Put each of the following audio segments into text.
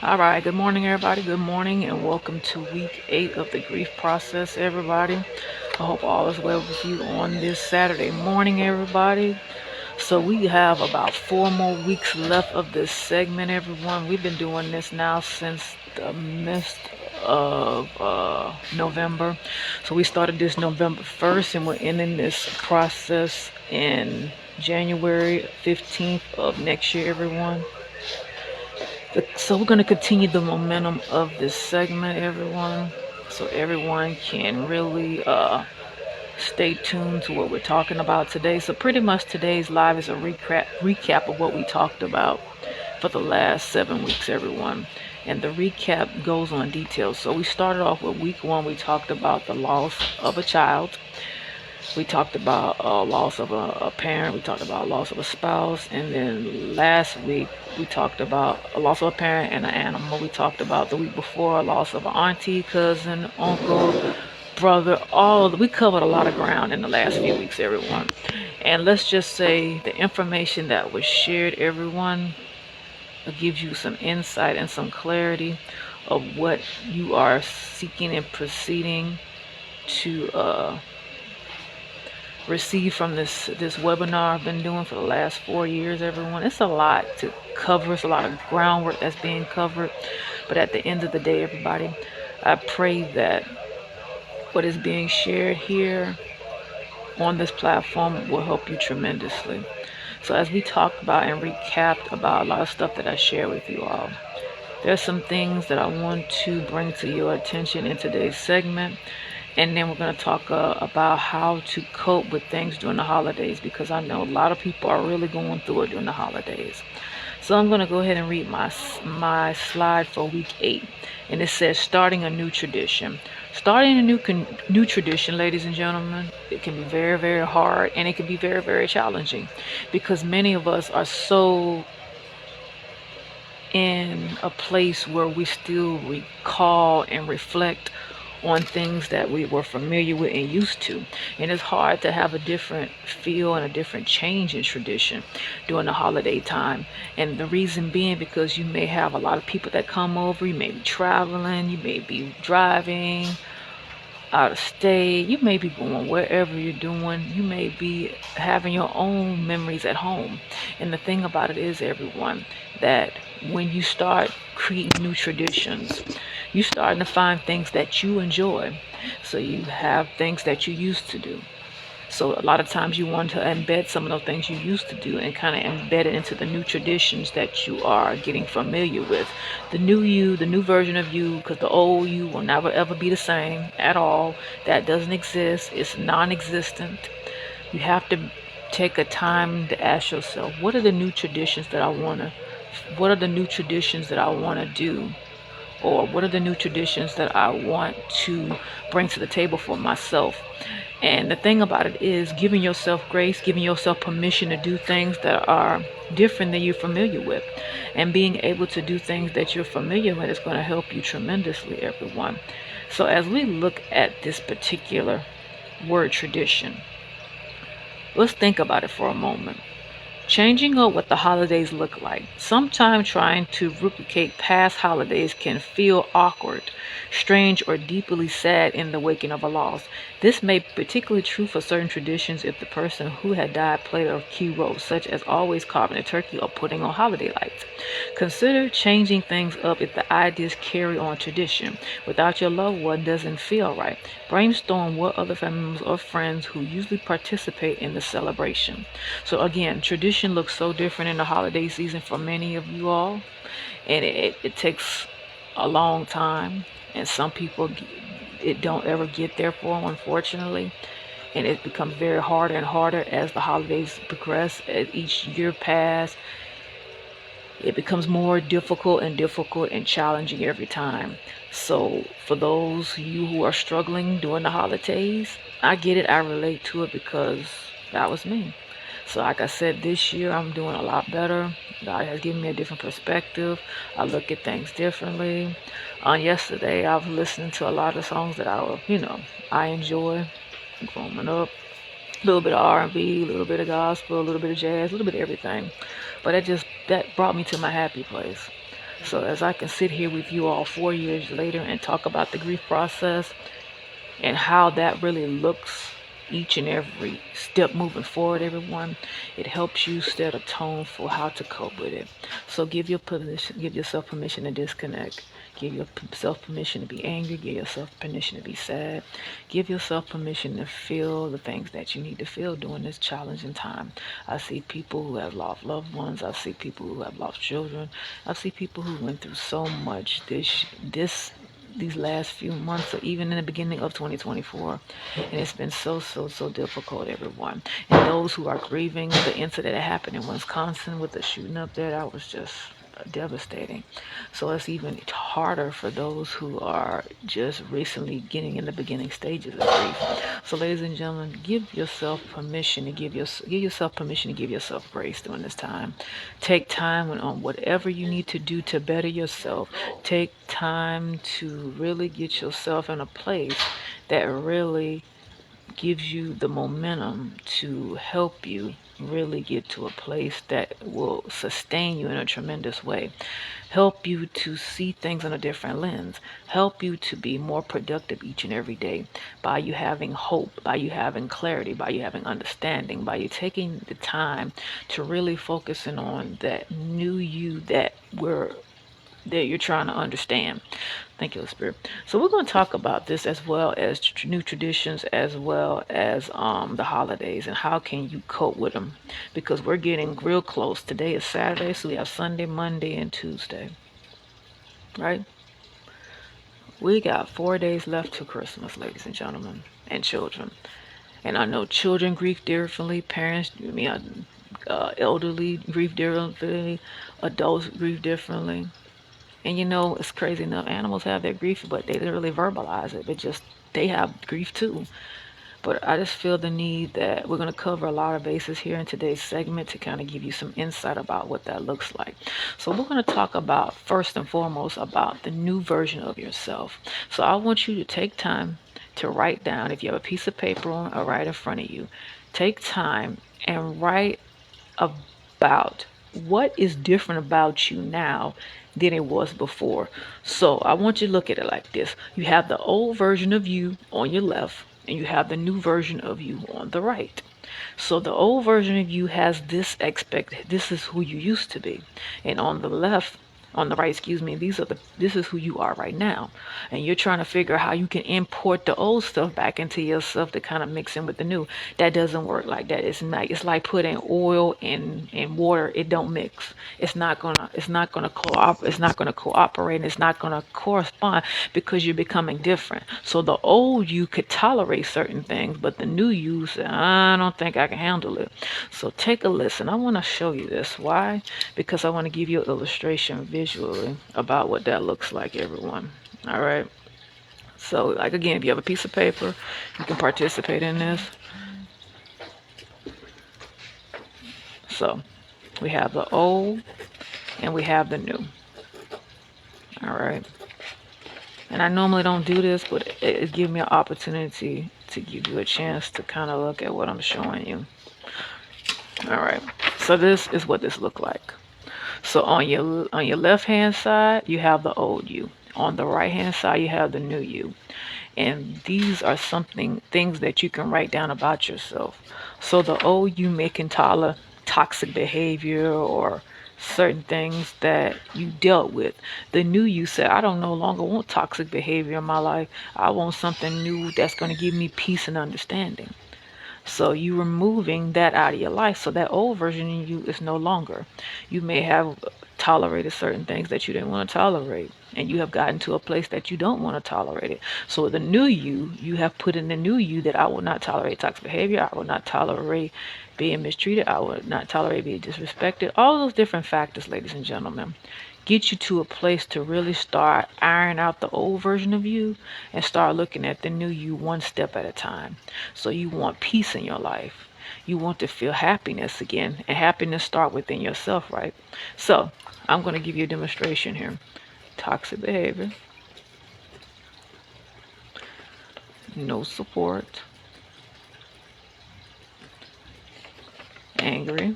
All right, good morning, everybody. Good morning, and welcome to week 8 of the grief process, everybody. I hope all is well with you on this Saturday morning, everybody. So, we have about 4 more weeks left of this segment, everyone. We've been doing this now since the midst of November. So, we started this November 1st, and we're ending this process in January 15th of next year, everyone. So we're going to continue the momentum of this segment, everyone, so everyone can really stay tuned to what we're talking about today. So pretty much today's live is a recap of what we talked about for the last 7 weeks, everyone. And the recap goes on details. So we started off with week 1. We talked about the loss of a child. We talked about loss of a parent. We talked about loss of a spouse. And then last week, we talked about a loss of a parent and an animal. We talked about the week before a loss of an auntie, cousin, uncle, brother. We covered a lot of ground in the last few weeks, everyone. And let's just say the information that was shared, everyone, gives you some insight and some clarity of what you are seeking and proceeding to receive from this webinar I've been doing for the last 4 years, everyone. It's a lot to cover. It's a lot of groundwork that's being covered. But at the end of the day, everybody, I pray that what is being shared here on this platform will help you tremendously. So as we talked about and recapped about a lot of stuff that I share with you all, there's some things that I want to bring to your attention in today's segment. And then we're going to talk about how to cope with things during the holidays, because I know a lot of people are really going through it during the holidays. So I'm going to go ahead and read my slide for week 8. And it says starting a new tradition. Starting a new tradition, ladies and gentlemen, it can be very, very hard, and it can be very, very challenging, because many of us are so in a place where we still recall and reflect on things that we were familiar with and used to. And it's hard to have a different feel and a different change in tradition during the holiday time. And the reason being because you may have a lot of people that come over, you may be traveling, you may be driving out of state, you may be going wherever you're doing, you may be having your own memories at home. And the thing about it is, everyone, that when you start creating new traditions, you're starting to find things that you enjoy. So you have things that you used to do. So a lot of times you want to embed some of those things you used to do and kind of embed it into the new traditions that you are getting familiar with. The new you, the new version of you, because the old you will never ever be the same at all. That doesn't exist. It's non-existent. You have to take a time to ask yourself, what are the new traditions that I want to, what are the new traditions that I want to do? Or what are the new traditions that I want to bring to the table for myself? And the thing about it is giving yourself grace, giving yourself permission to do things that are different than you're familiar with. And being able to do things that you're familiar with is going to help you tremendously, everyone. So as we look at this particular word tradition, let's think about it for a moment. Changing up what the holidays look like. Sometimes trying to replicate past holidays can feel awkward, strange, or deeply sad in the waking of a loss. This may be particularly true for certain traditions if the person who had died played a key role, such as always carving a turkey or putting on holiday lights. Consider changing things up if the ideas carry on tradition. Without your loved one doesn't feel right. Brainstorm what other family members or friends who usually participate in the celebration. So again, tradition looks so different in the holiday season for many of you all, and it takes a long time, and some people it don't ever get there for them, unfortunately. And it becomes very harder and harder as the holidays progress, as each year passes. It becomes more difficult and challenging every time. So for those of you who are struggling during the holidays, I get it, I relate to it, because that was me. So like I said, this year I'm doing a lot better. God has given me a different perspective. I look at things differently. On yesterday, I was listening to a lot of songs that I enjoy growing up. A little bit of R&B, a little bit of gospel, a little bit of jazz, a little bit of everything. But that brought me to my happy place. So as I can sit here with you all 4 years later and talk about the grief process and how that really looks each and every step moving forward, everyone, it helps you set a tone for how to cope with it. So give yourself permission to disconnect. Give yourself permission to be angry. Give yourself permission to be sad. Give yourself permission to feel the things that you need to feel during this challenging time. I see people who have lost loved ones. I see people who have lost children. I see people who went through so much these last few months, or even in the beginning of 2024. And it's been so difficult, everyone. And those who are grieving the incident that happened in Wisconsin with the shooting up there, that was just devastating. So it's even harder for those who are just recently getting in the beginning stages of grief. So ladies and gentlemen, give yourself permission to give yourself permission to give yourself grace during this time. Take time on whatever you need to do to better yourself. Take time to really get yourself in a place that really gives you the momentum to help you really get to a place that will sustain you in a tremendous way, help you to see things in a different lens, help you to be more productive each and every day by you having hope, by you having clarity, by you having understanding, by you taking the time to really focusing on that new you that you're trying to understand. Thank you, Holy Spirit. So we're going to talk about this as well as new traditions, as well as the holidays, and how can you cope with them, because we're getting real close. Today is Saturday, so we have Sunday, Monday, and Tuesday, right? We got 4 days left to Christmas, ladies and gentlemen, and children. And I know children grieve differently, parents, elderly grieve differently, adults grieve differently. And it's crazy enough. Animals have their grief, but they didn't really verbalize it. They have grief too. But I just feel the need that we're going to cover a lot of bases here in today's segment to kind of give you some insight about what that looks like. So we're going to talk about, first and foremost, about the new version of yourself. So I want you to take time to write down, if you have a piece of paper or right in front of you, take time and write about what is different about you now than it was before. So I want you to look at it like this. You have the old version of you on your left, and you have the new version of you on the right. So the old version of you has this this is who you used to be. And on the right, excuse me, this is who you are right now. And you're trying to figure out how you can import the old stuff back into yourself to kind of mix in with the new. That doesn't work like that. It's like putting oil in water. It don't mix. It's not gonna cooperate, and it's not gonna correspond, because you're becoming different. So the old you could tolerate certain things, but the new you said, I don't think I can handle it. So take a listen. I want to show you this. Why? Because I want to give you an illustration visually about what that looks like, everyone. All right. So, like, again, if you have a piece of paper, you can participate in this. So we have the old and we have the new. All right. And I normally don't do this, but it gives me an opportunity to give you a chance to kind of look at what I'm showing you. All right. So this is what this look like. So on your left hand side, you have the old you. On the right hand side, you have the new you. And these are things that you can write down about yourself. So the old you may can tolerate toxic behavior or certain things that you dealt with. The new you said, I don't no longer want toxic behavior in my life. I want something new that's going to give me peace and understanding. So you removing that out of your life. So that old version of you is no longer. You may have tolerated certain things that you didn't want to tolerate, and you have gotten to a place that you don't want to tolerate it. So the new you have put in the new you that I will not tolerate toxic behavior. I will not tolerate being mistreated. I will not tolerate being disrespected. All those different factors, ladies and gentlemen, get you to a place to really start ironing out the old version of you and start looking at the new you one step at a time. So you want peace in your life. You want to feel happiness again, and happiness start within yourself, right? So I'm going to give you a demonstration here. Toxic behavior, no support, angry,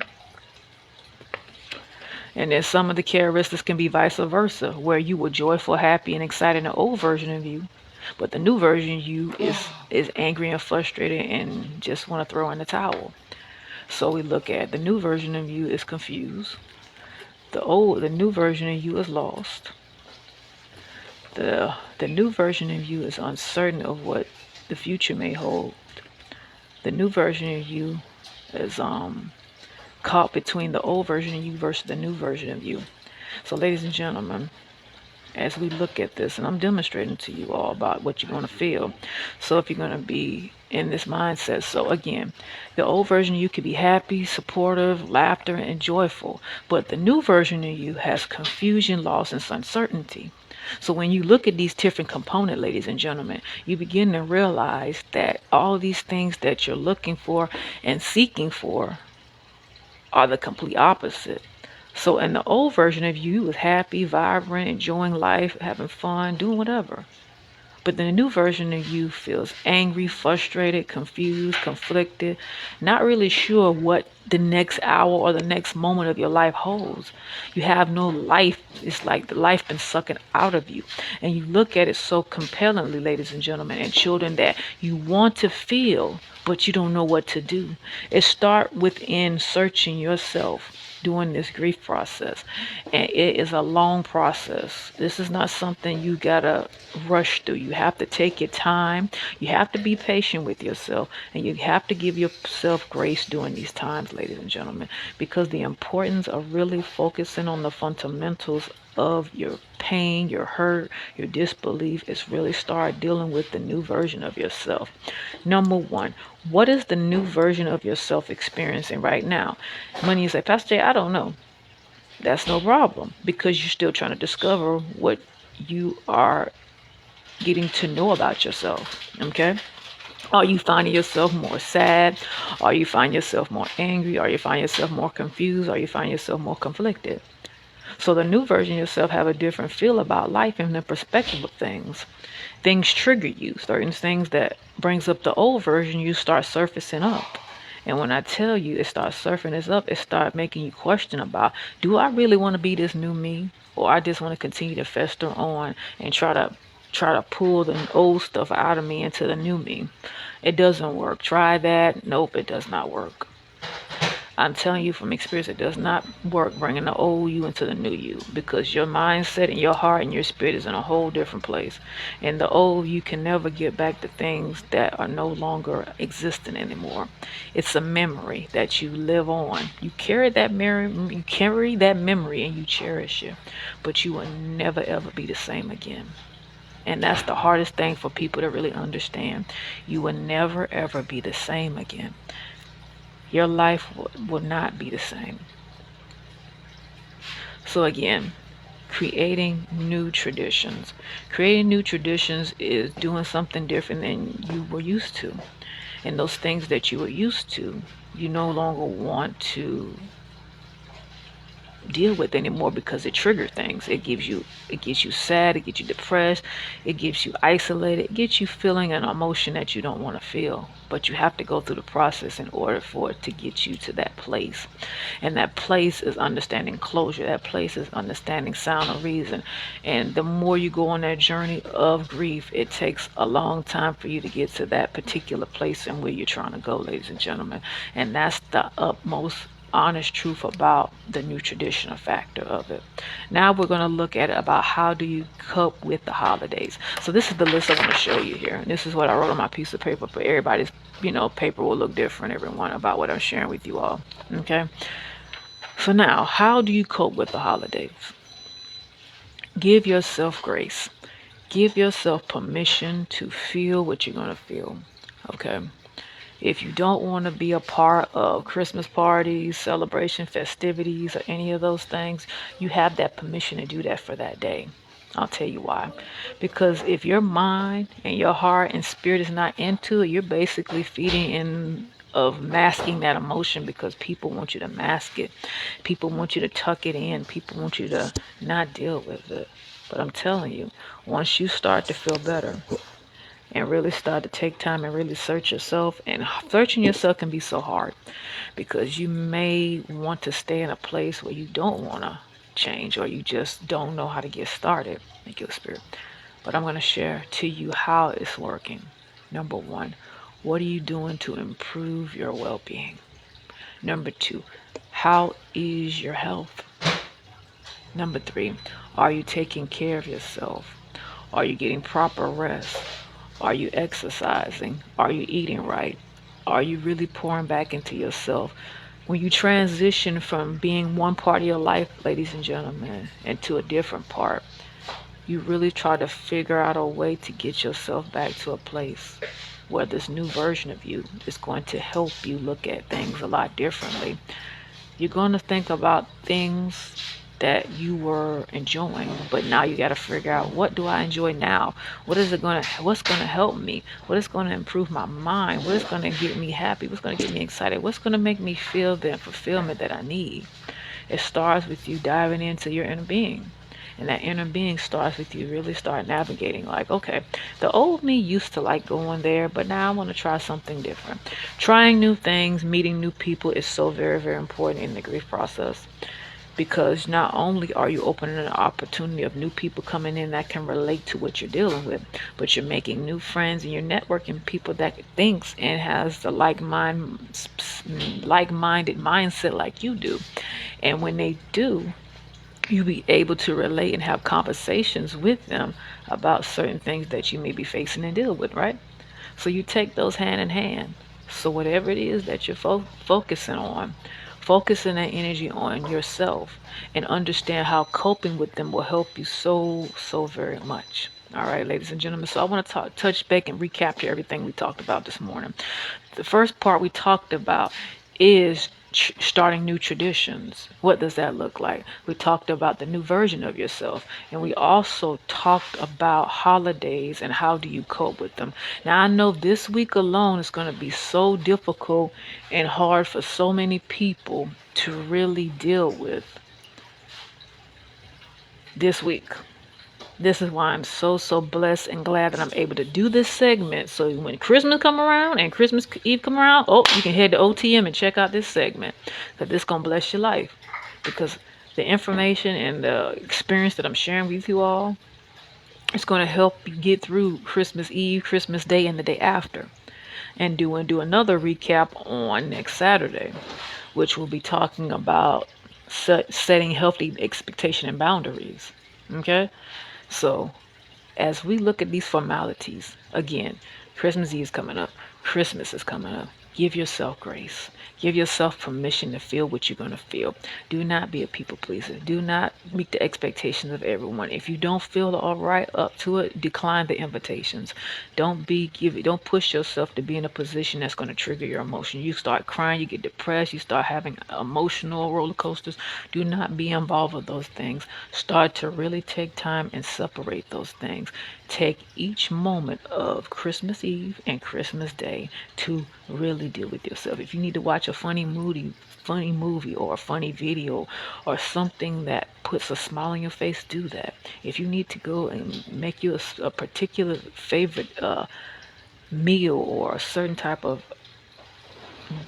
And then some of the characteristics can be vice versa, where you were joyful, happy, and excited in the old version of you, but the new version of you is angry and frustrated and just want to throw in the towel. So we look at the new version of you is confused. The new version of you is lost. The new version of you is uncertain of what the future may hold. The new version of you is caught between the old version of you versus the new version of you. So ladies and gentlemen, as we look at this, and I'm demonstrating to you all about what you're going to feel. So if you're going to be in this mindset, so again, the old version of you could be happy, supportive, laughter, and joyful, but the new version of you has confusion, loss, and uncertainty. So when you look at these different components, ladies and gentlemen, you begin to realize that all these things that you're looking for and seeking for are the complete opposite. So in the old version of you, you was happy, vibrant, enjoying life, having fun, doing whatever. But the new version of you feels angry, frustrated, confused, conflicted, not really sure what the next hour or the next moment of your life holds. You have no life. It's like the life been sucking out of you. And you look at it so compellingly, ladies and gentlemen, and children, that you want to feel, but you don't know what to do. It starts within searching yourself, doing this grief process, and it is a long process. This is not something you gotta rush through. You have to take your time, you have to be patient with yourself, and you have to give yourself grace during these times, ladies and gentlemen, because the importance of really focusing on the fundamentals of your pain, your hurt, your disbelief is really start dealing with the new version of yourself. Number one, what is the new version of yourself experiencing right now? When you say, Pastor Jay, I don't know. That's no problem, because you're still trying to discover what you are getting to know about yourself. Okay? Are you finding yourself more sad? Are you finding yourself more angry? Are you finding yourself more confused? Are you finding yourself more conflicted? So the new version of yourself have a different feel about life and the perspective of things. Things trigger you. Certain things that brings up the old version, you start surfacing up. And when I tell you it starts surfing this up, it starts making you question about, do I really want to be this new me? Or I just want to continue to fester on and try to pull the old stuff out of me into the new me. It doesn't work. Try that. Nope, it does not work. I'm telling you from experience, it does not work bringing the old you into the new you, because your mindset and your heart and your spirit is in a whole different place. And the old you can never get back the things that are no longer existing anymore. It's a memory that you live on. You carry that memory and you cherish it, but you will never ever be the same again. And that's the hardest thing for people to really understand. You will never ever be the same again. Your life will not be the same. So again, creating new traditions. Creating new traditions is doing something different than you were used to. And those things that you were used to, you no longer want to deal with anymore, because it triggers things. It gets you sad, it gets you depressed, it gets you isolated, it gets you feeling an emotion that you don't want to feel. But you have to go through the process in order for it to get you to that place. And that place is understanding closure. That place is understanding sound and reason. And the more you go on that journey of grief, it takes a long time for you to get to that particular place and where you're trying to go, ladies and gentlemen. And that's the utmost honest truth about the new traditional factor of it. Now we're going to look at it about how do you cope with the holidays. So this is the list I want to show you here. And this is what I wrote on my piece of paper, but everybody's, paper will look different, everyone, about what I'm sharing with you all. Okay. So now, how do you cope with the holidays? Give yourself grace. Give yourself permission to feel what you're going to feel. Okay. If you don't want to be a part of Christmas parties, celebration, festivities, or any of those things, you have that permission to do that for that day. I'll tell you why. Because if your mind and your heart and spirit is not into it, you're basically feeding in of masking that emotion, because people want you to mask it. People want you to tuck it in. People want you to not deal with it. But I'm telling you, once you start to feel better, and really start to take time and really search yourself. And searching yourself can be so hard because you may want to stay in a place where you don't want to change, or you just don't know how to get started. Thank you, Spirit. But I'm going to share to you how it's working. Number one, what are you doing to improve your well being? Number two, how is your health? Number three, are you taking care of yourself? Are you getting proper rest? Are you exercising? Are you eating right? Are you really pouring back into yourself? When you transition from being one part of your life, ladies and gentlemen, into a different part, you really try to figure out a way to get yourself back to a place where this new version of you is going to help you look at things a lot differently. You're going to think about things that you were enjoying, but now you got to figure out, what do I enjoy now? What's going to help me? What is going to improve my mind? What is going to get me happy? What's going to get me excited? What's going to make me feel the fulfillment that I need? It starts with you diving into your inner being. And that inner being starts with you really start navigating, like, okay, the old me used to like going there, but now I want to try something different. Trying new things, meeting new people is so very, very important in the grief process, because not only are you opening an opportunity of new people coming in that can relate to what you're dealing with, but you're making new friends and you're networking people that thinks and has the like-minded mindset like you do. And when they do, you be able to relate and have conversations with them about certain things that you may be facing and deal with, right? So you take those hand in hand. So whatever it is that you're focusing on, focusing that energy on yourself, and understand how coping with them will help you so, so very much. All right, ladies and gentlemen. So I want to touch back and recapture everything we talked about this morning. The first part we talked about is starting new traditions. What does that look like? We talked about the new version of yourself, and we also talked about holidays and how do you cope with them. Now, I know this week alone is going to be so difficult and hard for so many people to really deal with this week. This is why I'm so, so blessed and glad that I'm able to do this segment. So when Christmas come around and Christmas Eve come around, oh, you can head to OTM and check out this segment, because this going to bless your life. Because the information and the experience that I'm sharing with you all, it's going to help you get through Christmas Eve, Christmas Day, and the day after. And do another recap on next Saturday, which will be talking about setting healthy expectation and boundaries. Okay? So, as we look at these formalities, again, Christmas Eve is coming up, Christmas is coming up. Give yourself grace. Give yourself permission to feel what you're going to feel. Do not be a people pleaser. Do not meet the expectations of everyone. If you don't feel all right up to it, decline the invitations. Don't push yourself to be in a position that's going to trigger your emotion. You start crying, you get depressed, you start having emotional roller coasters. Do not be involved with those things. Start to really take time and separate those things. Take each moment of Christmas Eve and Christmas Day to really deal with yourself. If you need to watch a funny movie or a funny video or something that puts a smile on your face, do that. If you need to go and make you a particular favorite meal or a certain type of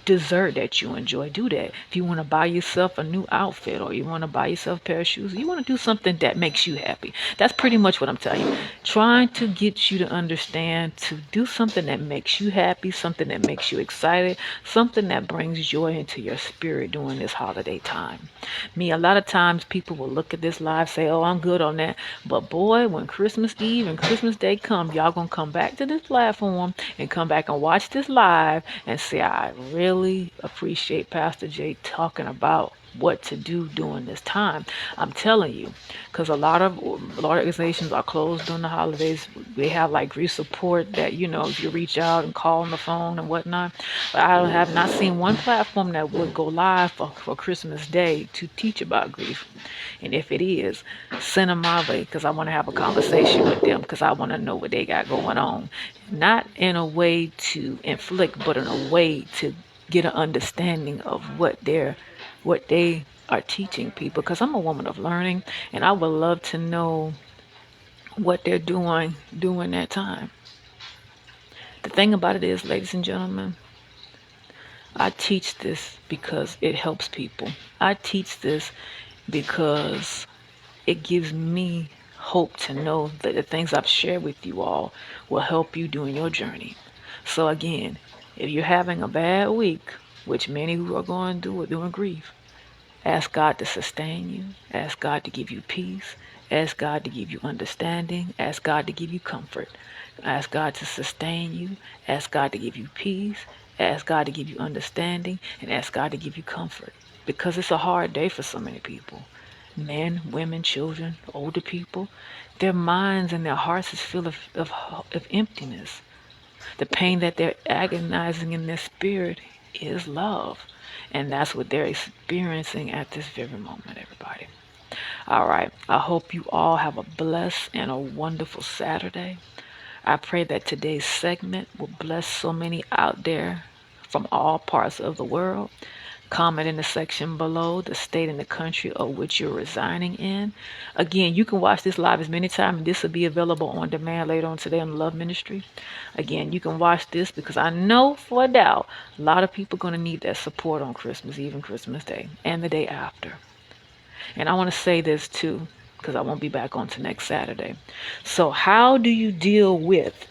dessert that you enjoy, do that. If you want to buy yourself a new outfit, or you want to buy yourself a pair of shoes, you want to do something that makes you happy. That's pretty much what I'm telling you. Trying to get you to understand to do something that makes you happy, something that makes you excited, something that brings joy into your spirit during this holiday time. A lot of times people will look at this live, say, oh, I'm good on that. But boy, when Christmas Eve and Christmas Day come, y'all gonna come back to this platform and come back and watch this live and say, I really appreciate Pastor Jay talking about what to do during this time. I'm telling you, because a lot of organizations are closed during the holidays. They have like grief support that, if you reach out and call on the phone and whatnot. But I have not seen one platform that would go live for Christmas Day to teach about grief. And if it is, send them my way, because I want to have a conversation with them, because I want to know what they got going on. Not in a way to inflict, but in a way to get an understanding of what they are teaching people, because I'm a woman of learning, and I would love to know what they're doing during that time. The thing about it is, ladies and gentlemen, I teach this because it helps people. I teach this because it gives me hope to know that the things I've shared with you all will help you during your journey. So again, if you're having a bad week, which many who are going through are doing grief, ask God to sustain you. Ask God to give you peace. Ask God to give you understanding. Ask God to give you comfort. Ask God to sustain you. Ask God to give you peace. Ask God to give you understanding. And ask God to give you comfort. Because it's a hard day for so many people. Men, women, children, older people. Their minds and their hearts is full of emptiness. The pain that they're agonizing in their spirit is love. And that's what they're experiencing at this very moment, everybody. All right. I hope you all have a blessed and a wonderful Saturday. I pray that today's segment will bless so many out there from all parts of the world. Comment in the section below the state and the country of which you're residing in. Again, you can watch this live as many times. This will be available on demand later on today on the Love Ministry. Again, you can watch this because I know for a doubt a lot of people are going to need that support on Christmas Eve and Christmas Day and the day after. And I want to say this too because I won't be back on to next Saturday. So how do you deal with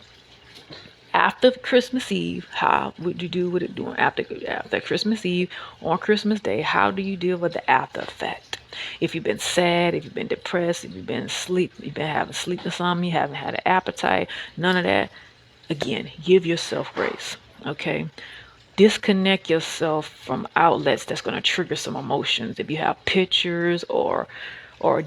after Christmas Eve? How would you do with it doing after Christmas Eve on Christmas Day? How do you deal with the after effect? If you've been sad, if you've been depressed, if you've been asleep, you've been having sleep insomnia, you haven't had an appetite, none of that. Again, give yourself grace. Okay. Disconnect yourself from outlets that's going to trigger some emotions. If you have pictures or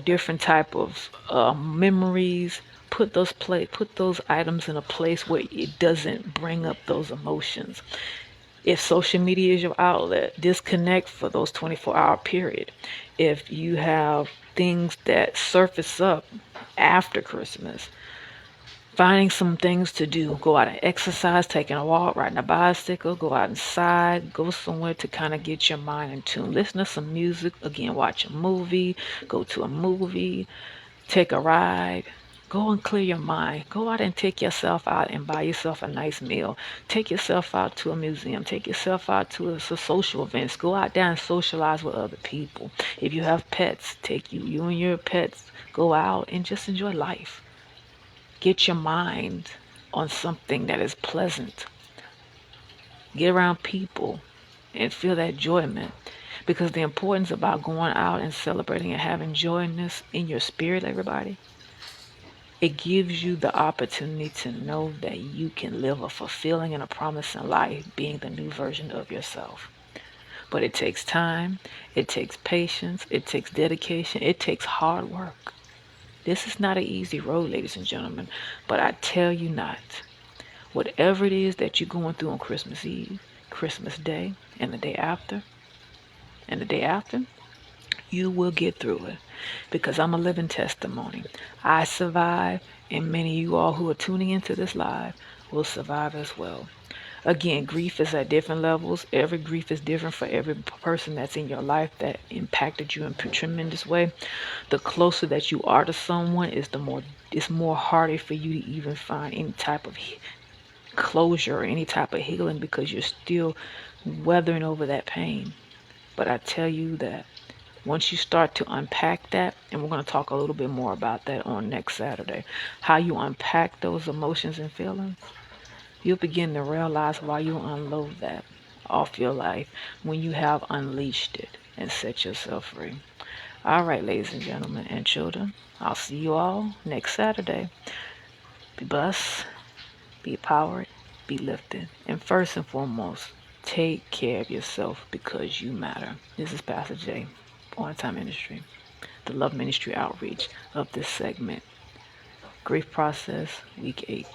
different type of memories, put those items in a place where it doesn't bring up those emotions. If social media is your outlet, disconnect for those 24-hour period. If you have things that surface up after Christmas, finding some things to do. Go out and exercise, taking a walk, riding a bicycle, go out inside, go somewhere to kind of get your mind in tune. Listen to some music. Again, watch a movie, go to a movie, take a ride. Go and clear your mind. Go out and take yourself out and buy yourself a nice meal. Take yourself out to a museum. Take yourself out to a social events. Go out there and socialize with other people. If you have pets, take you and your pets, go out and just enjoy life. Get your mind on something that is pleasant. Get around people and feel that enjoyment. Because the importance about going out and celebrating and having joyness in your spirit, everybody, it gives you the opportunity to know that you can live a fulfilling and a promising life being the new version of yourself. But it takes time, it takes patience, it takes dedication, it takes hard work. This is not an easy road, ladies and gentlemen, but I tell you not. Whatever it is that you're going through on Christmas Eve, Christmas Day, and the day after, you will get through it because I'm a living testimony. I survived, and many of you all who are tuning into this live will survive as well. Again, grief is at different levels. Every grief is different for every person that's in your life that impacted you in a tremendous way. The closer that you are to someone, it's more harder for you to even find any type of closure or any type of healing because you're still weathering over that pain. But I tell you that once you start to unpack that, and we're going to talk a little bit more about that on next Saturday, how you unpack those emotions and feelings, you'll begin to realize why you unload that off your life when you have unleashed it and set yourself free. All right, ladies and gentlemen and children, I'll see you all next Saturday. Be blessed, be empowered, be lifted, and first and foremost, take care of yourself because you matter. This is Pastor J, On Time Ministry, the Love Ministry outreach of this segment. Grief Process, Week 8.